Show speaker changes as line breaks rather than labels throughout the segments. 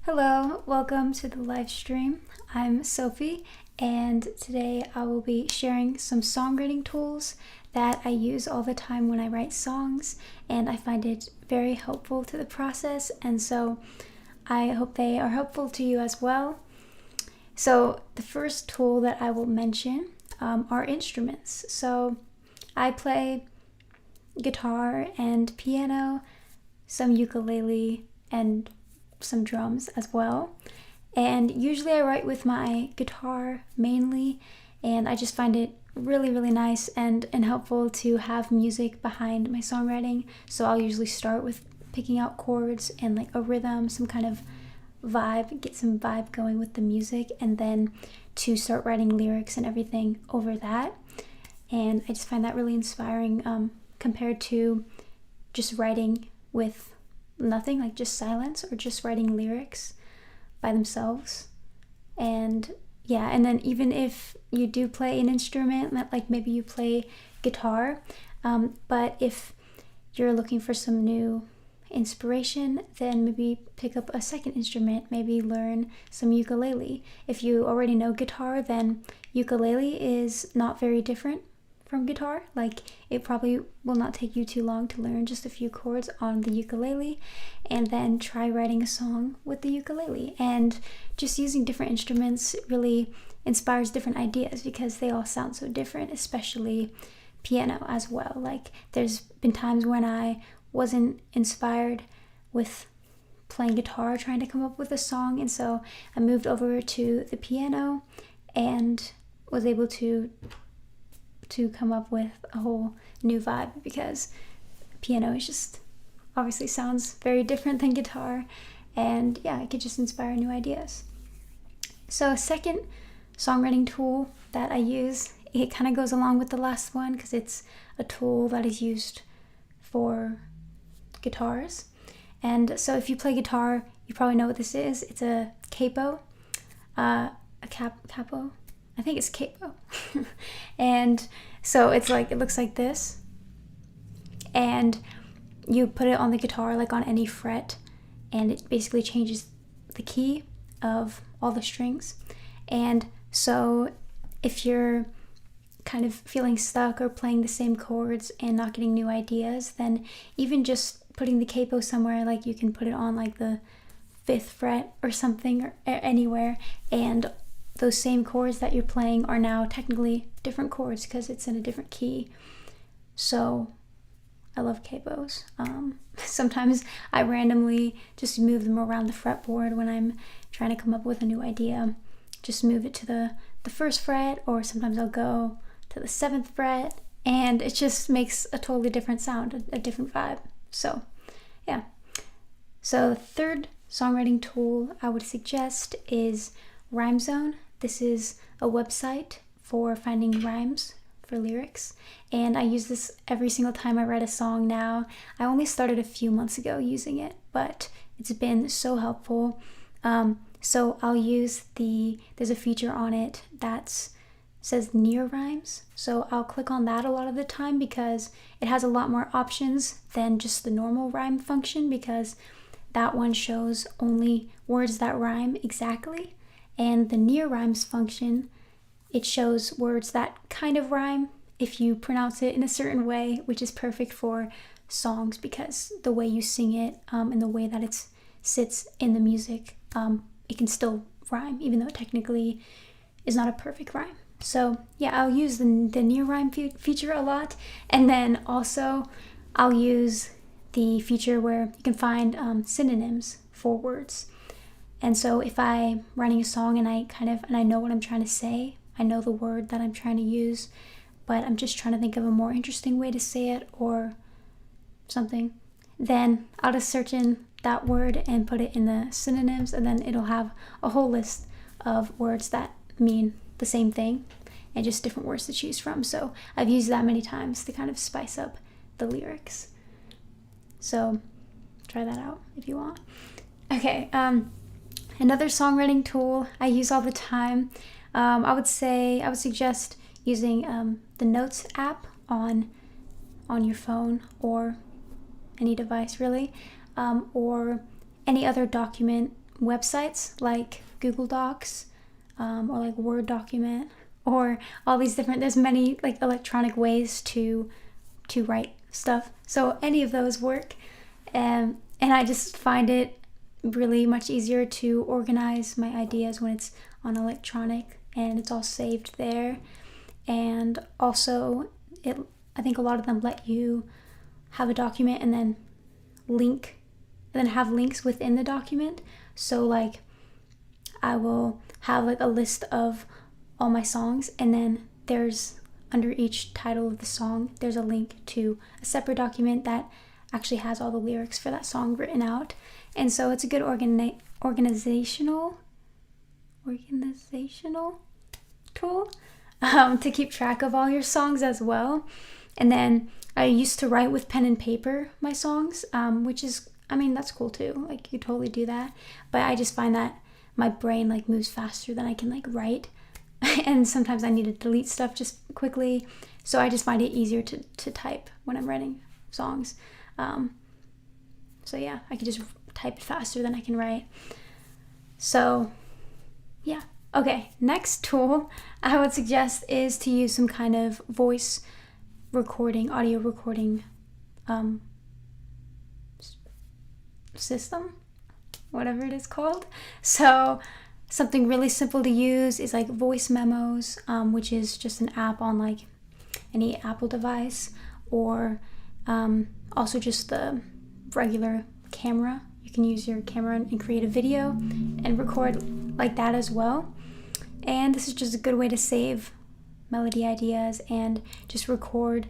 Hello, welcome to the live stream. I'm Sophie, and today I will be sharing some songwriting tools that I use all the time when I write songs, and I find it very helpful to the process, and so I hope they are helpful to you as well. So the first tool that I will mention are instruments. So I play guitar and piano, some ukulele, and some drums as well. And usually I write with my guitar mainly, and I just find it really nice and helpful to have music behind my songwriting. So I'll usually start with picking out chords and like a rhythm, some kind of vibe, get some vibe going with the music, and then to start writing lyrics and everything over that. And I just find that really inspiring compared to just writing with nothing, like just silence, or just writing lyrics by themselves. And yeah, and then even if you do play an instrument, like maybe you play guitar, but if you're looking for some new inspiration, then maybe pick up a second instrument, maybe learn some ukulele. If you already know guitar, then ukulele is not very different from guitar. Like, it probably will not take you too long to learn just a few chords on the ukulele, and then try writing a song with the ukulele. And just using different instruments really inspires different ideas because they all sound so different, especially piano as well. Like, there's been times when I wasn't inspired with playing guitar trying to come up with a song, and so I moved over to the piano and was able to come up with a whole new vibe, because piano is just obviously sounds very different than guitar, and yeah, it could just inspire new ideas. So a second songwriting tool that I use, it kind of goes along with the last one because it's a tool that is used for guitars. And so if you play guitar, you probably know what this is. It's a capo, capo. I think it's capo. And so it's like, it looks like this, and you put it on the guitar, like on any fret, and it basically changes the key of all the strings. And so if you're kind of feeling stuck or playing the same chords and not getting new ideas, then even just putting the capo somewhere, like you can put it on like the 5th fret or something, or anywhere, and those same chords that you're playing are now technically different chords because it's in a different key. So I love capos. Sometimes I randomly just move them around the fretboard when I'm trying to come up with a new idea. Just move it to the 1st fret, or sometimes I'll go to the 7th fret, and it just makes a totally different sound, a different vibe. So yeah. So the third songwriting tool I would suggest is RhymeZone. This is a website for finding rhymes for lyrics, and I use this every single time I write a song now. I only started a few months ago using it, but it's been so helpful. So I'll use there's a feature on it that says near rhymes, so I'll click on that a lot of the time because it has a lot more options than just the normal rhyme function, because that one shows only words that rhyme exactly. And the near rhymes function, it shows words that kind of rhyme if you pronounce it in a certain way, which is perfect for songs because the way you sing it and the way that it sits in the music, it can still rhyme even though it technically is not a perfect rhyme. So yeah, I'll use the near rhyme feature a lot, and then also I'll use the feature where you can find synonyms for words. And so if I'm writing a song and I know what I'm trying to say, I know the word that I'm trying to use, but I'm just trying to think of a more interesting way to say it or something, then I'll just search in that word and put it in the synonyms, and then it'll have a whole list of words that mean the same thing and just different words to choose from. So I've used that many times to kind of spice up the lyrics. So try that out if you want. Okay, another songwriting tool I use all the time, I would suggest using the Notes app on your phone or any device really, or any other document websites like Google Docs, or like Word document, or all these different, there's many like electronic ways to write stuff. So any of those work. And I just find it really much easier to organize my ideas when it's on electronic and it's all saved there. And also, I think a lot of them let you have a document and then have links within the document. So like I will have like a list of all my songs, and then there's under each title of the song, there's a link to a separate document that actually has all the lyrics for that song written out. And so it's a good organizational tool to keep track of all your songs as well. And then I used to write with pen and paper my songs, which is, I mean, that's cool too. Like you totally do that. But I just find that my brain like moves faster than I can like write. And sometimes I need to delete stuff just quickly. So I just find it easier to type when I'm writing songs. So yeah, I can just type it faster than I can write. So yeah. Okay, next tool I would suggest is to use some kind of voice recording, audio recording system, whatever it is called. So something really simple to use is like voice memos, which is just an app on like any Apple device, or also just the regular camera. You can use your camera and create a video and record like that as well. And this is just a good way to save melody ideas and just record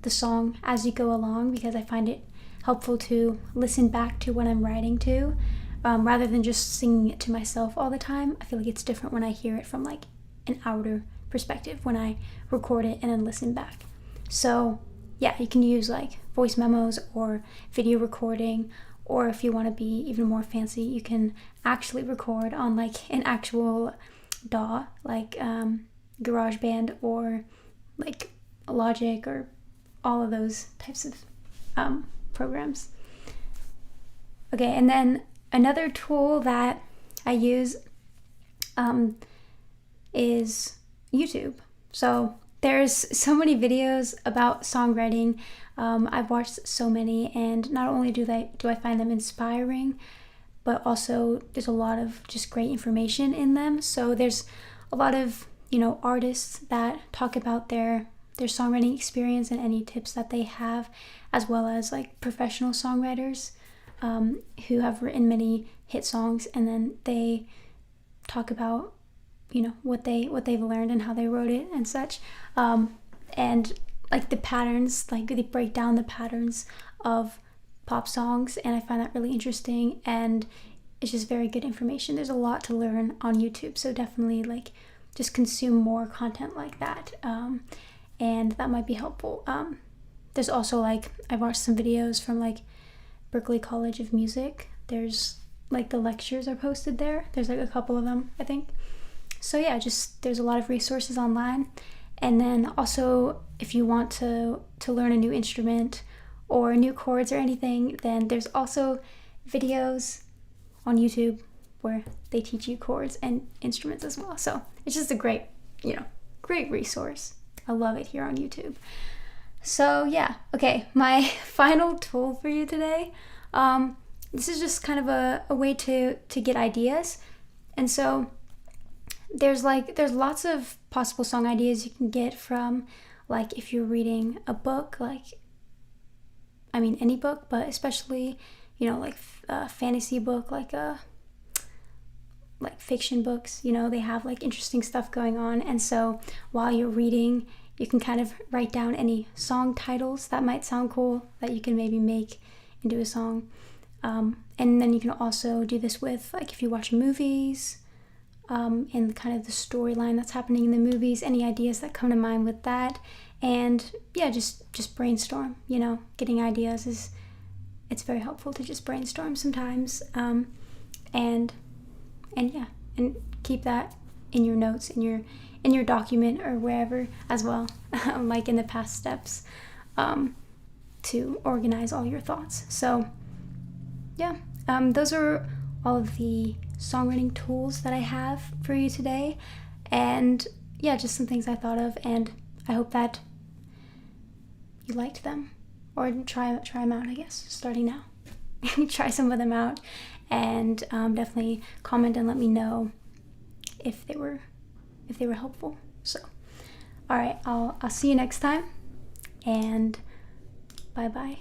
the song as you go along, because I find it helpful to listen back to what I'm writing to, rather than just singing it to myself all the time. I feel like it's different when I hear it from like an outer perspective, when I record it and then listen back. So yeah, you can use like voice memos or video recording, or if you want to be even more fancy, you can actually record on like an actual DAW, like GarageBand or like Logic, or all of those types of programs. Okay, and then another tool that I use is YouTube. So there's so many videos about songwriting. I've watched so many, and not only do I find them inspiring, but also there's a lot of just great information in them. So there's a lot of, artists that talk about their songwriting experience and any tips that they have, as well as like professional songwriters who have written many hit songs, and then they talk about what they've learned and how they wrote it and such, and like the patterns, like they break down the patterns of pop songs, and I find that really interesting, and it's just very good information. There's a lot to learn on YouTube, so definitely like just consume more content like that, and that might be helpful. There's also like, I've watched some videos from like Berklee College of Music. There's like the lectures are posted there. There's like a couple of them, I think. So yeah, just there's a lot of resources online. And then also, if you want to learn a new instrument or new chords or anything, then there's also videos on YouTube where they teach you chords and instruments as well. So it's just a great resource. I love it here on YouTube. So yeah, okay, my final tool for you today. This is just kind of a way to get ideas. And so there's lots of possible song ideas you can get from, like, if you're reading a book, any book, but especially, like a fantasy book, like fiction books, they have like interesting stuff going on. And so while you're reading, you can kind of write down any song titles that might sound cool that you can maybe make into a song. And then you can also do this with, like, if you watch movies, and kind of the storyline that's happening in the movies, any ideas that come to mind with that. And yeah, just brainstorm, getting ideas it's very helpful to just brainstorm sometimes. And keep that in your notes, in your document or wherever as well, like in the past steps, to organize all your thoughts. So yeah, those are all of the songwriting tools that I have for you today. And yeah, just some things I thought of, and I hope that you liked them, or try them out, I guess, starting now. Try some of them out, and definitely comment and let me know if they were helpful. So, all right, I'll see you next time, and bye bye.